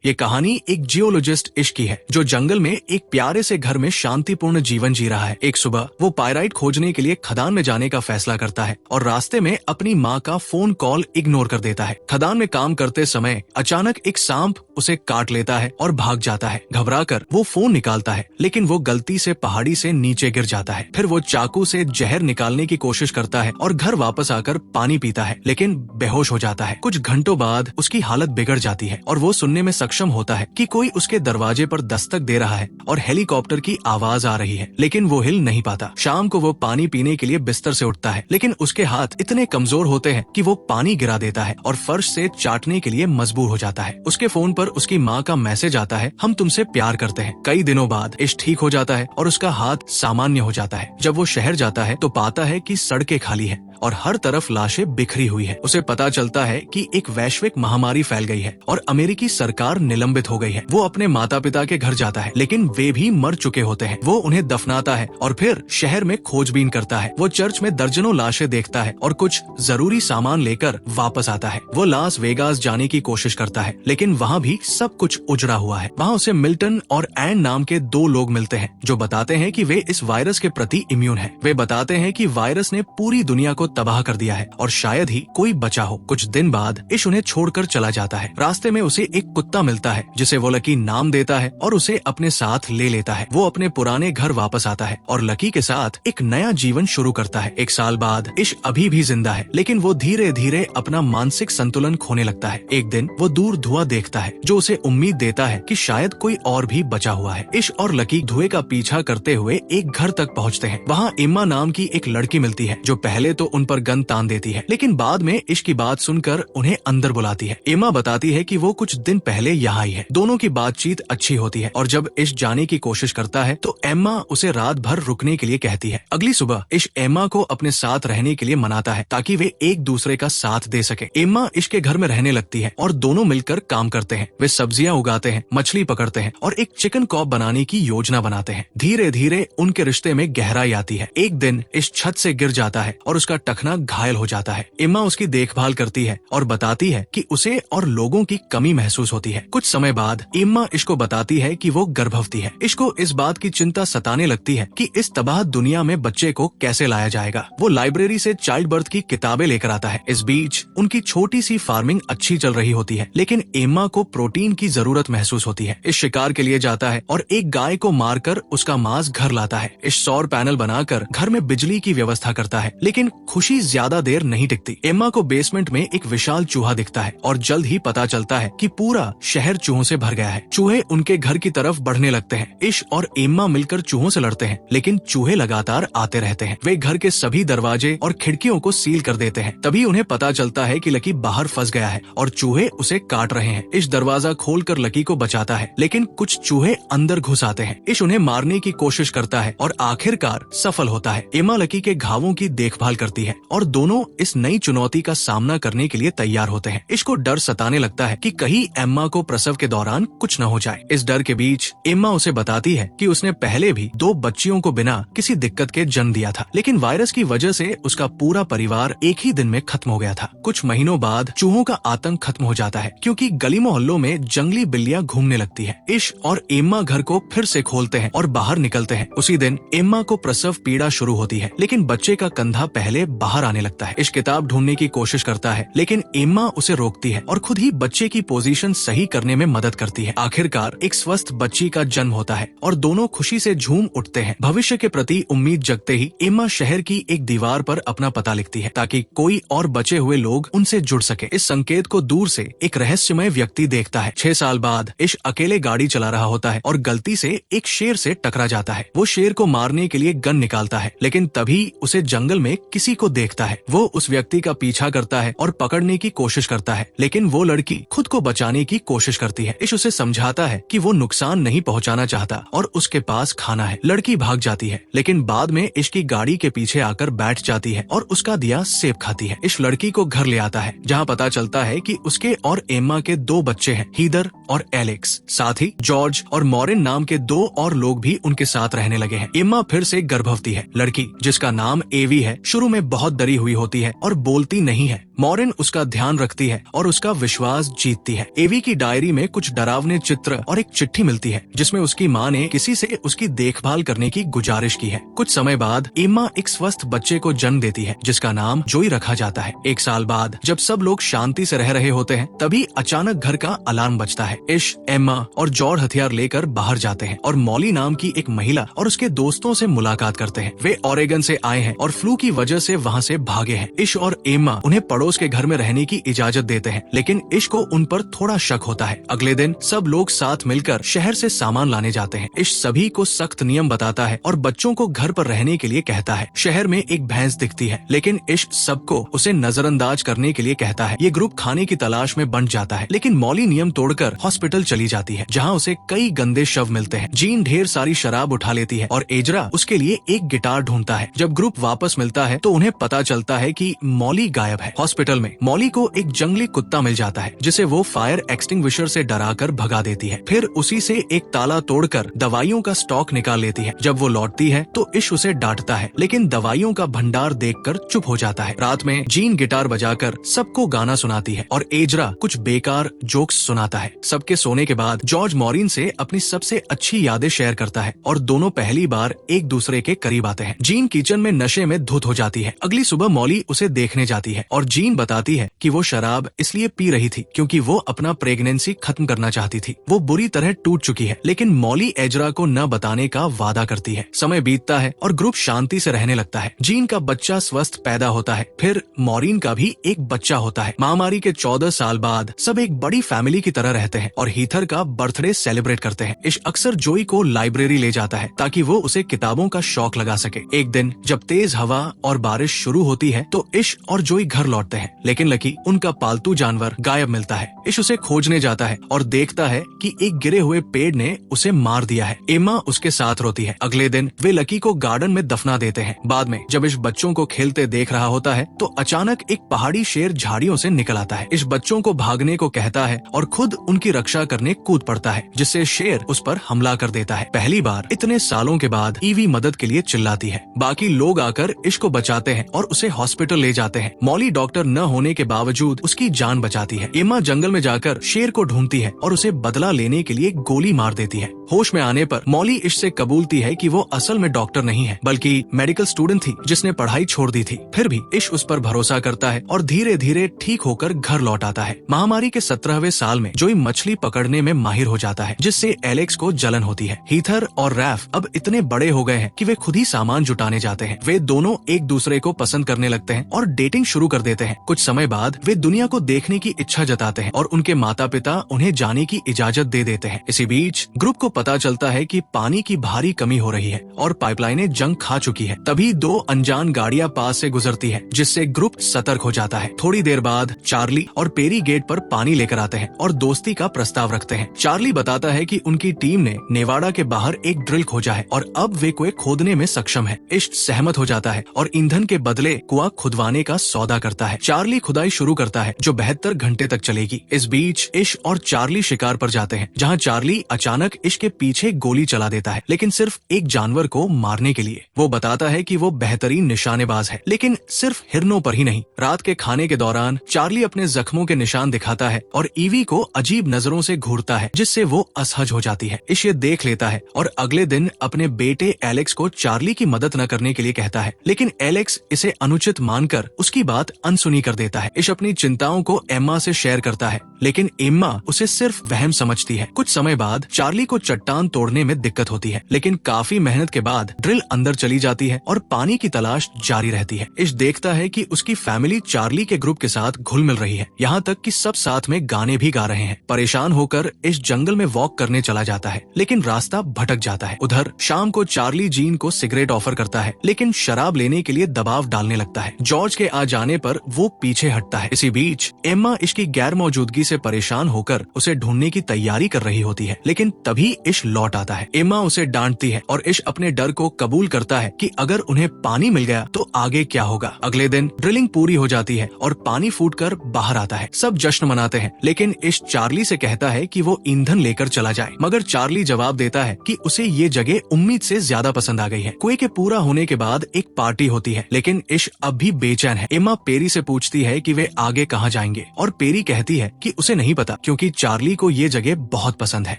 ये कहानी एक जियोलॉजिस्ट इश की है जो जंगल में एक प्यारे से घर में शांतिपूर्ण जीवन जी रहा है। एक सुबह वो पायराइट खोजने के लिए खदान में जाने का फैसला करता है और रास्ते में अपनी माँ का फोन कॉल इग्नोर कर देता है। खदान में काम करते समय अचानक एक सांप उसे काट लेता है और भाग जाता है। घबराकर वो फोन निकालता है, लेकिन वो गलती से पहाड़ी से नीचे गिर जाता है। फिर वो चाकू से जहर निकालने की कोशिश करता है और घर वापस आकर पानी पीता है, लेकिन बेहोश हो जाता है। कुछ घंटों बाद उसकी हालत बिगड़ जाती है और वो सुनने में सक्षम होता है कि कोई उसके दरवाजे पर दस्तक दे रहा है और हेलीकॉप्टर की आवाज आ रही है, लेकिन वो हिल नहीं पाता। शाम को वो पानी पीने के लिए बिस्तर से उठता है, लेकिन उसके हाथ इतने कमजोर होते हैं कि वो पानी गिरा देता है और फर्श से चाटने के लिए मजबूर हो जाता है। उसके फोन पर उसकी माँ का मैसेज आता है, हम तुमसे प्यार करते हैं। कई दिनों बाद इश ठीक हो जाता है और उसका हाथ सामान्य हो जाता है। जब वो शहर जाता है तो पाता है कि सड़कें खाली है और हर तरफ लाशें बिखरी हुई है। उसे पता चलता है कि एक वैश्विक महामारी फैल गई है और अमेरिकी सरकार निलंबित हो गई है। वो अपने माता पिता के घर जाता है, लेकिन वे भी मर चुके होते हैं। वो उन्हें दफनाता है और फिर शहर में खोजबीन करता है। वो चर्च में दर्जनों लाशें देखता है और कुछ जरूरी सामान लेकर वापस आता है। वो लास वेगास जाने की कोशिश करता है, लेकिन वहाँ भी सब कुछ उजड़ा हुआ है। वहाँ उसे मिल्टन और एन नाम के दो लोग मिलते हैं जो बताते हैं कि वे इस वायरस के प्रति इम्यून है। वे बताते हैं कि वायरस ने पूरी दुनिया को तबाह कर दिया है और शायद ही कोई बचा हो। कुछ दिन बाद इश उन्हें छोड़कर चला जाता है। रास्ते में उसे एक कुत्ता मिलता है जिसे वो लकी नाम देता है और उसे अपने साथ ले लेता है। वो अपने पुराने घर वापस आता है और लकी के साथ एक नया जीवन शुरू करता है। एक साल बाद इश अभी भी जिंदा है, लेकिन वो धीरे धीरे अपना मानसिक संतुलन खोने लगता है। एक दिन वो दूर धुआं देखता है जो उसे उम्मीद देता है कि शायद कोई और भी बचा हुआ है। इश और लकी धुएं का पीछा करते हुए एक घर तक पहुँचते हैं। वहाँ इम्मा नाम की एक लड़की मिलती है जो पहले तो उन पर गन तान देती है, लेकिन बाद में इश की बात सुनकर उन्हें अंदर बुलाती है। एमा बताती है कि वो कुछ दिन पहले यहाँ आई है। दोनों की बातचीत अच्छी होती है और जब इश जाने की कोशिश करता है तो एम्मा उसे रात भर रुकने के लिए कहती है। अगली सुबह इश एम्मा को अपने साथ रहने के लिए मनाता है ताकि वे एक दूसरे का साथ दे सके। एम्मा इश के घर में रहने लगती है और दोनों मिलकर काम करते हैं। वे सब्जियां उगाते हैं, मछली पकड़ते हैं और एक चिकन कॉप बनाने की योजना बनाते हैं। धीरे धीरे उनके रिश्ते में गहराई आती है। एक दिन इश छत से गिर जाता है और उसका टखना घायल हो जाता है। इम्मा उसकी देखभाल करती है और बताती है कि उसे और लोगों की कमी महसूस होती है। कुछ समय बाद इम्मा इश को बताती है कि वो गर्भवती है। इश को इस बात की चिंता सताने लगती है कि इस तबाह दुनिया में बच्चे को कैसे लाया जाएगा। वो लाइब्रेरी से चाइल्ड बर्थ की किताबें लेकर आता है। इस बीच उनकी छोटी सी फार्मिंग अच्छी चल रही होती है, लेकिन इम्मा को प्रोटीन की जरूरत महसूस होती है। इस शिकार के लिए जाता है और एक गाय को मारकर उसका मांस घर लाता है। इस सौर पैनल बनाकर घर में बिजली की व्यवस्था करता है, लेकिन खुशी ज्यादा देर नहीं टिकती। एम्मा को बेसमेंट में एक विशाल चूहा दिखता है और जल्द ही पता चलता है कि पूरा शहर चूहों से भर गया है। चूहे उनके घर की तरफ बढ़ने लगते हैं। इश और एम्मा मिलकर चूहों से लड़ते हैं, लेकिन चूहे लगातार आते रहते हैं। वे घर के सभी दरवाजे और खिड़कियों को सील कर देते हैं। तभी उन्हें पता चलता है कि लकी बाहर फंस गया है और चूहे उसे काट रहे हैं। इश दरवाजा खोलकर लकी को बचाता है, लेकिन कुछ चूहे अंदर घुस आते हैं। इश उन्हें मारने की कोशिश करता है और आखिरकार सफल होता है। एम्मा लकी के घावों की देखभाल करती है और दोनों इस नई चुनौती का सामना करने के लिए तैयार होते हैं। इसको डर सताने लगता है कि कहीं एम्मा को प्रसव के दौरान कुछ न हो जाए। इस डर के बीच एम्मा उसे बताती है कि उसने पहले भी 2 बच्चियों को बिना किसी दिक्कत के जन्म दिया था, लेकिन वायरस की वजह से उसका पूरा परिवार एक ही दिन में खत्म हो गया था। कुछ महीनों बाद चूहों का आतंक खत्म हो जाता है क्योंकि गली मोहल्लों में जंगली बिल्लियां घूमने लगती है। इश और एम्मा घर को फिर से खोलते हैं और बाहर निकलते हैं। उसी दिन एम्मा को प्रसव पीड़ा शुरू होती है, लेकिन बच्चे का कंधा पहले बाहर आने लगता है। इश किताब ढूंढने की कोशिश करता है, लेकिन एम्मा उसे रोकती है और खुद ही बच्चे की पोजीशन सही करने में मदद करती है। आखिरकार एक स्वस्थ बच्ची का जन्म होता है और दोनों खुशी से झूम उठते हैं। भविष्य के प्रति उम्मीद जगते ही एम्मा शहर की एक दीवार पर अपना पता लिखती है ताकि कोई और बचे हुए लोग उनसे जुड़ सके। इस संकेत को दूर से एक रहस्यमय व्यक्ति देखता है। 6 साल बाद इश अकेले गाड़ी चला रहा होता है और गलती से एक शेर से टकरा जाता है। वो शेर को मारने के लिए गन निकालता है, लेकिन तभी उसे जंगल में किसी को देखता है। वो उस व्यक्ति का पीछा करता है और पकड़ने की कोशिश करता है, लेकिन वो लड़की खुद को बचाने की कोशिश करती है। इश उसे समझाता है कि वो नुकसान नहीं पहुंचाना चाहता और उसके पास खाना है। लड़की भाग जाती है, लेकिन बाद में इश की गाड़ी के पीछे आकर बैठ जाती है और उसका दिया सेब खाती है। इश लड़की को घर ले आता है, जहाँ पता चलता है कि उसके और एम्मा के 2 बच्चे हैं, हीदर और एलेक्स। साथ ही जॉर्ज और मॉरिन नाम के 2 और लोग भी उनके साथ रहने लगे हैं। एम्मा फिर से गर्भवती है। लड़की, जिसका नाम एवी है, शुरू में बहुत डरी हुई होती है और बोलती नहीं है, मॉरिन उसका ध्यान रखती है और उसका विश्वास जीतती है। एवी की डायरी में कुछ डरावने चित्र और एक चिट्ठी मिलती है जिसमें उसकी माँ ने किसी से उसकी देखभाल करने की गुजारिश की है। कुछ समय बाद एम्मा एक स्वस्थ बच्चे को जन्म देती है जिसका नाम जोई रखा जाता है। एक साल बाद जब सब लोग शांति से रह रहे होते हैं तभी अचानक घर का अलार्म बजता है। इश, एम्मा और जॉर्ज हथियार लेकर बाहर जाते हैं और मॉली नाम की एक महिला और उसके दोस्तों से मुलाकात करते हैं। वे ओरेगन से आए हैं और फ्लू की वजह से वहाँ से भागे हैं। इश और एम्मा उन्हें पड़ोस के घर में रहने की इजाजत देते हैं, लेकिन इश को उन पर थोड़ा शक होता है। अगले दिन सब लोग साथ मिलकर शहर से सामान लाने जाते हैं। इश सभी को सख्त नियम बताता है और बच्चों को घर पर रहने के लिए कहता है। शहर में एक भैंस दिखती है, लेकिन इश सबको उसे नजरअंदाज करने के लिए कहता है। ये ग्रुप खाने की तलाश में बंट जाता है, लेकिन मॉली नियम तोड़कर हॉस्पिटल चली जाती है जहाँ उसे कई गंदे शव मिलते हैं। जीन ढेर सारी शराब उठा लेती है और एजरा उसके लिए एक गिटार ढूंढता है। जब ग्रुप वापस मिलता है तो उन्हें पता चलता है कि मॉली गायब है। हॉस्पिटल में मॉली को एक जंगली कुत्ता मिल जाता है जिसे वो फायर एक्सटिंग्विशर से डराकर भगा देती है। फिर उसी से एक ताला तोड़कर दवाइयों का स्टॉक निकाल लेती है। जब वो लौटती है तो इश उसे डांटता है, लेकिन दवाइयों का भंडार देखकर चुप हो जाता है। रात में जीन गिटार बजाकर सबको गाना सुनाती है और एजरा कुछ बेकार जोक्स सुनाता है। सबके सोने के बाद जॉर्ज मॉरिन से अपनी सबसे अच्छी यादें शेयर करता है और दोनों पहली बार एक दूसरे के करीब आते हैं। जीन किचन में नशे में धुत हो जाती है। अगली सुबह मॉली उसे देखने जाती है और जीन बताती है कि वो शराब इसलिए पी रही थी क्योंकि वो अपना प्रेगनेंसी खत्म करना चाहती थी। वो बुरी तरह टूट चुकी है, लेकिन मॉली एजरा को न बताने का वादा करती है। समय बीतता है और ग्रुप शांति से रहने लगता है। जीन का बच्चा स्वस्थ पैदा होता है, फिर मॉरिन का भी एक बच्चा होता है। महामारी के 14 साल बाद सब एक बड़ी फैमिली की तरह रहते हैं और हीथर का बर्थडे सेलिब्रेट करते हैं। इश अक्सर जोई को लाइब्रेरी ले जाता है ताकि वो उसे किताबों का शौक लगा सके। एक दिन जब तेज हवा और बारिश शुरू होती है तो इश और जोई घर लौटते हैं, लेकिन लकी उनका पालतू जानवर गायब मिलता है। इश उसे खोजने जाता है और देखता है कि एक गिरे हुए पेड़ ने उसे मार दिया है। एम्मा उसके साथ रोती है। अगले दिन वे लकी को गार्डन में दफना देते हैं। बाद में जब इश बच्चों को खेलते देख रहा होता है तो अचानक एक पहाड़ी शेर झाड़ियों से निकल आता है। इश बच्चों को भागने को कहता है और खुद उनकी रक्षा करने कूद पड़ता है, जिससे शेर उस पर हमला कर देता है। पहली बार इतने सालों के बाद ईवी मदद के लिए चिल्लाती है। बाकी लोग आकर इश को बचाते हैं और उसे हॉस्पिटल ले जाते हैं। मॉली डॉक्टर न होने के बावजूद उसकी जान बचाती है। एम्मा जंगल में जाकर शेर को ढूंढती है और उसे बदला लेने के लिए गोली मार देती है। होश में आने पर मॉली इश से कबूलती है कि वो असल में डॉक्टर नहीं है बल्कि मेडिकल स्टूडेंट थी जिसने पढ़ाई छोड़ दी थी। फिर भी इश उस पर भरोसा करता है और धीरे धीरे ठीक होकर घर लौट आता है। महामारी के 17वें साल में जोई मछली पकड़ने में माहिर हो जाता है, जिससे एलेक्स को जलन होती है। हीथर और रैफ अब इतने बड़े हो गए हैं कि वे खुद ही सामान जुटाने जाते हैं। वे दोनों एक दूसरे को पसंद करने लगते हैं और डेटिंग शुरू कर देते हैं। कुछ समय बाद वे दुनिया को देखने की इच्छा जताते हैं और उनके माता पिता उन्हें जाने की इजाजत दे देते हैं। इसी बीच ग्रुप को पता चलता है कि पानी की भारी कमी हो रही है और पाइपलाइनें जंग खा चुकी है। तभी दो अनजान गाड़ियां पास से गुजरती है, जिससे ग्रुप सतर्क हो जाता है। थोड़ी देर बाद चार्ली और पेरी गेट पर पानी लेकर आते हैं और दोस्ती का प्रस्ताव रखते हैं। चार्ली बताता है कि उनकी टीम ने नेवाडा के बाहर एक ड्रिल खोजा है और अब वे कुएं खोदने में सक्षम है। इश सहमत हो जाता है और ईंधन के बदले कुआं खुदवाने का सौदा करता है। चार्ली खुदाई शुरू करता है जो 72 घंटे तक चलेगी। इस बीच इश और चार्ली शिकार पर जाते हैं, जहाँ चार्ली अचानक इश के पीछे गोली चला देता है, लेकिन सिर्फ एक जानवर को मारने के लिए। वो बताता है कि वो बेहतरीन निशानेबाज है, लेकिन सिर्फ हिरनों पर ही नहीं। रात के खाने के दौरान चार्ली अपने जख्मों के निशान दिखाता है और ईवी को अजीब नजरों से घूरता है, जिससे वो असहज हो जाती है। इश ये देख लेता है और अगले दिन अपने बेटे एलेक्स को चार्ली की मदद न करने के लिए कहता है, लेकिन एलेक्स इसे अनुचित मानकर उसकी बात अनसुनी कर देता है। इश अपनी चिंताओं को एम्मा से शेयर करता है, लेकिन एम्मा उसे सिर्फ वहम समझती है। कुछ समय बाद चार्ली को चट्टान तोड़ने में दिक्कत होती है, लेकिन काफी मेहनत के बाद ड्रिल अंदर चली जाती है और पानी की तलाश जारी रहती है। इश देखता है कि उसकी फैमिली चार्ली के ग्रुप के साथ घुल मिल रही है, यहाँ तक कि सब साथ में गाने भी गा रहे हैं। परेशान होकर इश जंगल में वॉक करने चला जाता है, लेकिन रास्ता भटक जाता है। उधर शाम को चार्ली जीन को सिगरेट ऑफर करता है, लेकिन शराब लेने के लिए दबाव डालने लगता है। जॉर्ज के आ जाने पर वो पीछे हटता है। इसी बीच एम्मा इश की गैर मौजूदगी से परेशान होकर उसे ढूंढने की तैयारी कर रही होती है, लेकिन तभी इश लौट आता है। एम्मा उसे डांटती है और इश अपने डर को कबूल करता है कि अगर उन्हें पानी मिल गया तो आगे क्या होगा। अगले दिन ड्रिलिंग पूरी हो जाती है और पानी फूटकर बाहर आता है। सब जश्न मनाते हैं, लेकिन इश चार्ली से कहता है कि वो ईंधन लेकर चला जाए, मगर चार्ली जवाब देता है कि उसे ये जगह उम्मीद से ज्यादा पसंद आ गई है। कुएं के पूरा होने के बाद एक पार्टी होती है, लेकिन इश अब भी बेचैन है। एम्मा पेरी से पूछती है कि वे आगे कहाँ जाएंगे और पेरी कहती है कि उसे नहीं पता क्योंकि चार्ली को ये जगह बहुत पसंद है।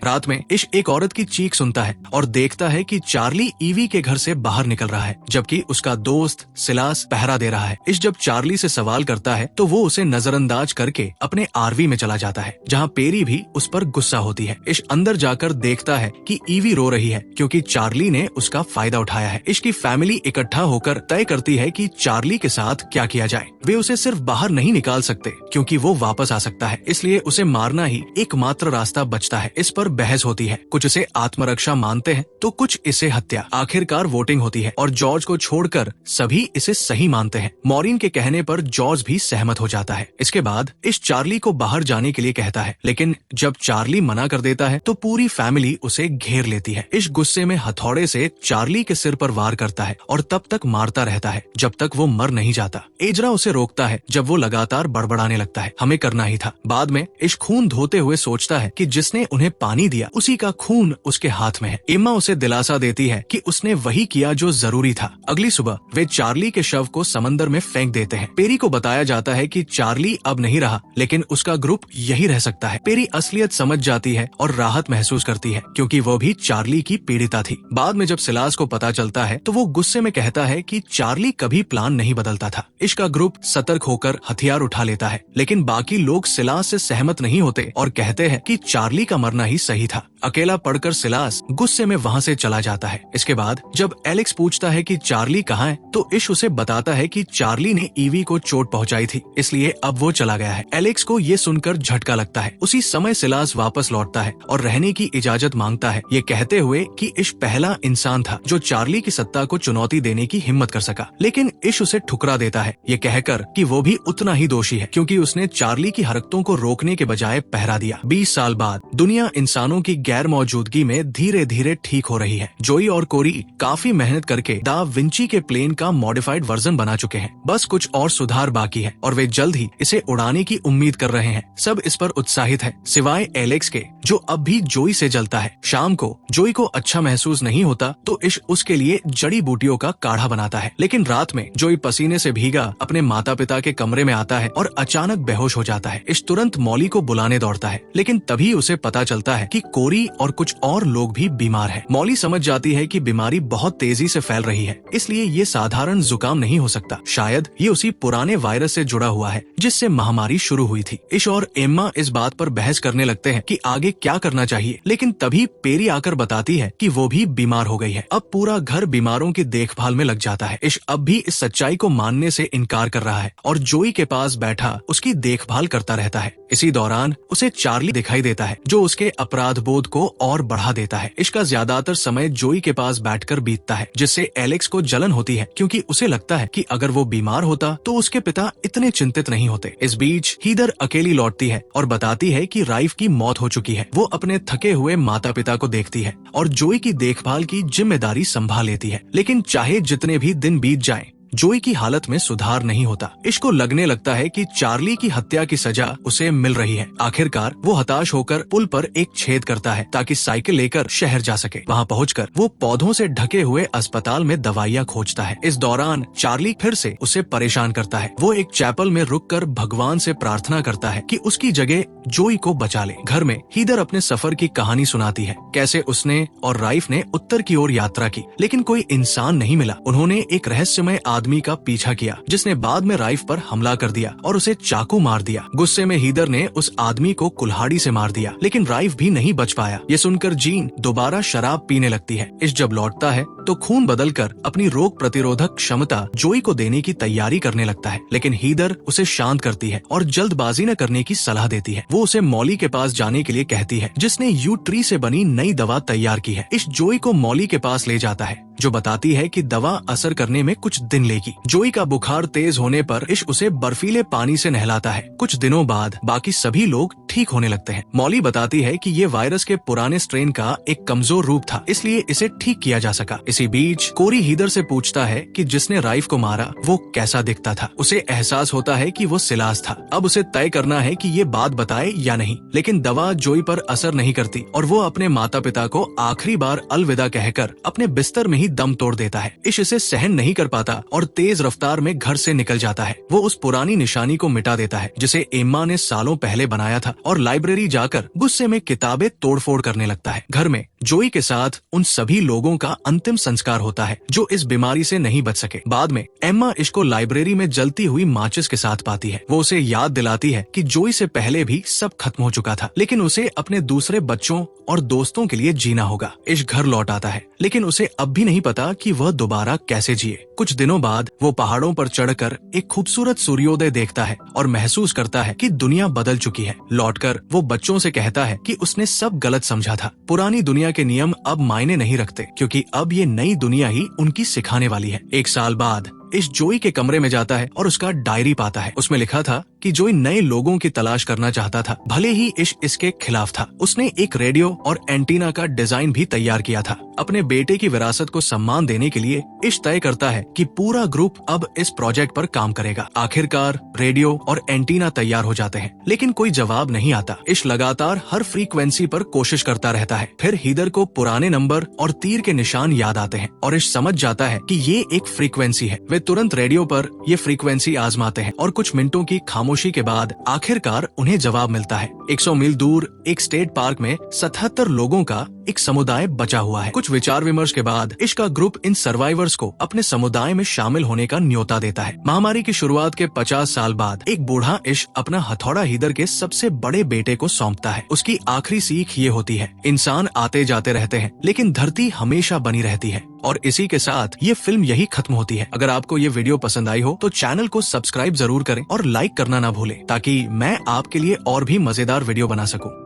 रात में इश एक औरत की चीख सुनता है और देखता है कि चार्ली ईवी के घर से बाहर निकल रहा है जबकि उसका दोस्त सिलास पहरा दे रहा है। इश जब चार्ली से सवाल करता है तो वो उसे नजरअंदाज करके अपने आरवी में चला जाता है जहाँ पेरी भी उस पर गुस्सा होती है। इश अंदर जाकर देखता है कि ईवी रो रही है क्योंकि चार्ली ने उसका फायदा उठाया है। इश की फैमिली इकट्ठा होकर तय करती है कि चार्ली के साथ क्या किया जाए। वे उसे सिर्फ बाहर नहीं निकाल सकते क्योंकि वो वापस आ सकता है, इसलिए उसे मारना ही एकमात्र रास्ता बचता है। इस पर बहस होती है, कुछ इसे आत्मरक्षा मानते हैं तो कुछ इसे हत्या। आखिरकार वोटिंग होती है और जॉर्ज को छोड़कर सभी इसे सही मानते हैं। मॉरिन के कहने पर जॉर्ज भी सहमत हो जाता है। इसके बाद इस चार्ली को बाहर जाने के लिए कहता है, लेकिन जब चार्ली मना कर देता है तो पूरी फैमिली उसे घेर लेती है। इस गुस्से में हथौड़े से चार्ली के सिर पर वार करता है और तब तक मारता रहता है जब तक वो मर नहीं जाता। एजरा उसे रोकता है जब वो लगातार बड़बड़ाने लगता है, हमें करना ही था। बाद में इश खून धोते हुए सोचता है कि जिसने उन्हें पानी दिया उसी का खून उसके हाथ में है। एम्मा उसे दिलासा देती है कि उसने वही किया जो जरूरी था। अगली सुबह वे चार्ली के शव को समंदर में फेंक देते हैं। पेरी को बताया जाता है कि चार्ली अब नहीं रहा लेकिन उसका ग्रुप यही रह सकता है। पेरी असलियत समझ जाती है और राहत महसूस करती है क्योंकि वो भी चार्ली की पीड़िता थी। बाद में जब सिलास को पता चलता है तो वो गुस्से में कहता है कि चार्ली कभी प्लान नहीं बदलता था। इश का ग्रुप सतर्क होकर हथियार उठा लेता है लेकिन बाकी लोग सिलास से सहमत नहीं होते और कहते हैं कि चार्ली का मरना ही सही था। अकेला पड़कर सिलास गुस्से में वहाँ से चला जाता है। इसके बाद जब एलेक्स पूछता है कि चार्ली कहाँ है तो इश उसे बताता है कि चार्ली ने ईवी को चोट पहुंचाई थी इसलिए अब वो चला गया है। एलेक्स को ये सुनकर झटका लगता है। उसी समय सिलास वापस लौटता है और रहने की इजाजत मांगता है, ये कहते हुए कि इश पहला इंसान था जो चार्ली की सत्ता को चुनौती देने की हिम्मत कर सका। लेकिन इश उसे ठुकरा देता है, ये कहकर कि वो भी उतना ही दोषी है क्योंकि उसने चार्ली की हरकतों को रोकने के बजाय पहरा दिया। 20 साल बाद दुनिया इंसानों की गैर मौजूदगी में धीरे धीरे ठीक हो रही है। जोई और कोरी काफी मेहनत करके दा विंची के प्लेन का मॉडिफाइड वर्जन बना चुके हैं। बस कुछ और सुधार बाकी है और वे जल्द ही इसे उड़ाने की उम्मीद कर रहे हैं। सब इस पर उत्साहित है सिवाय एलेक्स के जो अब भी जोई से जलता है। शाम को जोई को अच्छा महसूस नहीं होता तो इश उसके लिए जड़ी बूटियों का काढ़ा बनाता है। लेकिन रात में जोई पसीने से भीगा अपने माता पिता के कमरे में आता है और अचानक बेहोश हो जाता है। इश तुरंत मॉली को बुलाने दौड़ता है लेकिन तभी उसे पता चलता है कि कोरी और कुछ और लोग भी बीमार हैं। मॉली समझ जाती है कि बीमारी बहुत तेजी से फैल रही है इसलिए ये साधारण जुकाम नहीं हो सकता। शायद ये उसी पुराने वायरस से जुड़ा हुआ है जिससे महामारी शुरू हुई थी। इश और एम्मा इस बात पर बहस करने लगते हैं कि आगे क्या करना चाहिए, लेकिन तभी पेरी आकर बताती है कि वो भी बीमार हो गई है। अब पूरा घर बीमारों की देखभाल में लग जाता है। इश अब भी इस सच्चाई को मानने से इनकार कर रहा है और जोई के पास बैठा उसकी देखभाल करता रहता है। इसी दौरान उसे चार्ली दिखाई देता है जो उसके अपराध बोध को और बढ़ा देता है। इश का ज्यादातर समय जोई के पास बैठकर बीतता है जिससे एलेक्स को जलन होती है क्योंकि उसे लगता है कि अगर वो बीमार होता तो उसके पिता इतने चिंतित नहीं होते। इस बीच हीदर अकेली लौटती है और बताती है कि राइफ की मौत हो चुकी है। वो अपने थके हुए माता पिता को देखती है और जोई की देखभाल की जिम्मेदारी संभाल लेती है। लेकिन चाहे जितने भी दिन बीत जाएं, जोई की हालत में सुधार नहीं होता। इश को लगने लगता है कि चार्ली की हत्या की सजा उसे मिल रही है। आखिरकार वो हताश होकर पुल पर एक छेद करता है ताकि साइकिल लेकर शहर जा सके। वहाँ पहुंचकर वो पौधों से ढके हुए अस्पताल में दवाइयाँ खोजता है। इस दौरान चार्ली फिर से उसे परेशान करता है। वो एक चैपल में रुककर भगवान से प्रार्थना करता है कि उसकी जगह जोई को बचा ले। घर में हीदर अपने सफर की कहानी सुनाती है, कैसे उसने और राइफ ने उत्तर की ओर यात्रा की लेकिन कोई इंसान नहीं मिला। उन्होंने एक रहस्यमय आदमी का पीछा किया जिसने बाद में राइफ पर हमला कर दिया और उसे चाकू मार दिया। गुस्से में हीदर ने उस आदमी को कुल्हाड़ी से मार दिया लेकिन राइफ भी नहीं बच पाया। ये सुनकर जीन दोबारा शराब पीने लगती है। इश जब लौटता है तो खून बदलकर अपनी रोग प्रतिरोधक क्षमता जोई को देने की तैयारी करने लगता है लेकिन हीदर उसे शांत करती है और जल्दबाजी न करने की सलाह देती है। वो उसे मॉली के पास जाने के लिए कहती है जिसने यू ट्री से बनी नई दवा तैयार की है। इश जोई को मॉली के पास ले जाता है जो बताती है कि दवा असर करने में कुछ दिन लेगी। जोई का बुखार तेज होने पर इश उसे बर्फीले पानी से नहलाता है। कुछ दिनों बाद बाकी सभी लोग ठीक होने लगते हैं। मॉली बताती है कि ये वायरस के पुराने स्ट्रेन का एक कमजोर रूप था इसलिए इसे ठीक किया जा सका। इसी बीच कोरी हीदर से पूछता है कि जिसने राइफ को मारा वो कैसा दिखता था। उसे एहसास होता है कि वो सिलास था। अब उसे तय करना है कि ये बात बताए या नहीं, लेकिन दवा जोई पर असर नहीं करती और वो अपने माता पिता को आखिरी बार अलविदा कहकर अपने बिस्तर में ही दम तोड़ देता है। इश इसे सहन नहीं कर पाता और तेज रफ्तार में घर से निकल जाता है। वो उस पुरानी निशानी को मिटा देता है जिसे एम्मा ने सालों पहले बनाया था और लाइब्रेरी जाकर गुस्से में किताबें तोड़फोड़ करने लगता है। घर में जोई के साथ उन सभी लोगों का अंतिम संस्कार होता है जो इस बीमारी से नहीं बच सके। बाद में एम्मा इश को लाइब्रेरी में जलती हुई माचिस के साथ पाती है। वो उसे याद दिलाती है कि जोई से पहले भी सब खत्म हो चुका था, लेकिन उसे अपने दूसरे बच्चों और दोस्तों के लिए जीना होगा। इश घर लौट आता है, लेकिन उसे अब भी नहीं पता कि वह दोबारा कैसे जिए। कुछ दिनों बाद वो पहाड़ों पर चढ़कर एक खूबसूरत सूर्योदय देखता है और महसूस करता है कि दुनिया बदल चुकी है। लौटकर वो बच्चों से कहता है कि उसने सब गलत समझा था। पुरानी दुनिया के नियम अब मायने नहीं रखते, क्योंकि अब ये नई दुनिया ही उनकी सिखाने वाली है। एक साल बाद इश जोई के कमरे में जाता है और उसका डायरी पाता है। उसमें लिखा था कि जोई नए लोगों की तलाश करना चाहता था, भले ही इश इसके खिलाफ था। उसने एक रेडियो और एंटीना का डिजाइन भी तैयार किया था। अपने बेटे की विरासत को सम्मान देने के लिए इश तय करता है कि पूरा ग्रुप अब इस प्रोजेक्ट पर काम करेगा। आखिरकार रेडियो और एंटीना तैयार हो जाते हैं, लेकिन कोई जवाब नहीं आता। इश लगातार हर फ्रीक्वेंसी पर कोशिश करता रहता है। फिर हीदर को पुराने नंबर और तीर के निशान याद आते हैं और इश समझ जाता है कि ये एक फ्रीक्वेंसी है। वे तुरंत रेडियो पर ये फ्रीक्वेंसी आजमाते हैं और कुछ मिनटों की खामोशी के बाद आखिरकार उन्हें जवाब मिलता है। 100 मील दूर एक स्टेट पार्क में 77 लोगों का एक समुदाय बचा हुआ है। कुछ विचार विमर्श के बाद इश का ग्रुप इन सर्वाइवर्स को अपने समुदाय में शामिल होने का न्योता देता है। महामारी की शुरुआत के 50 साल बाद एक बूढ़ा इश अपना हथौड़ा हीदर के सबसे बड़े बेटे को सौंपता है। उसकी आखिरी सीख ये होती है, इंसान आते जाते रहते हैं, लेकिन धरती हमेशा बनी रहती है। और इसी के साथ ये फिल्म यही खत्म होती है। अगर आपको ये वीडियो पसंद आई हो तो चैनल को सब्सक्राइब जरूर करें और लाइक करना ना भूलें, ताकि मैं आपके लिए और भी मजेदार वीडियो बना सकूं।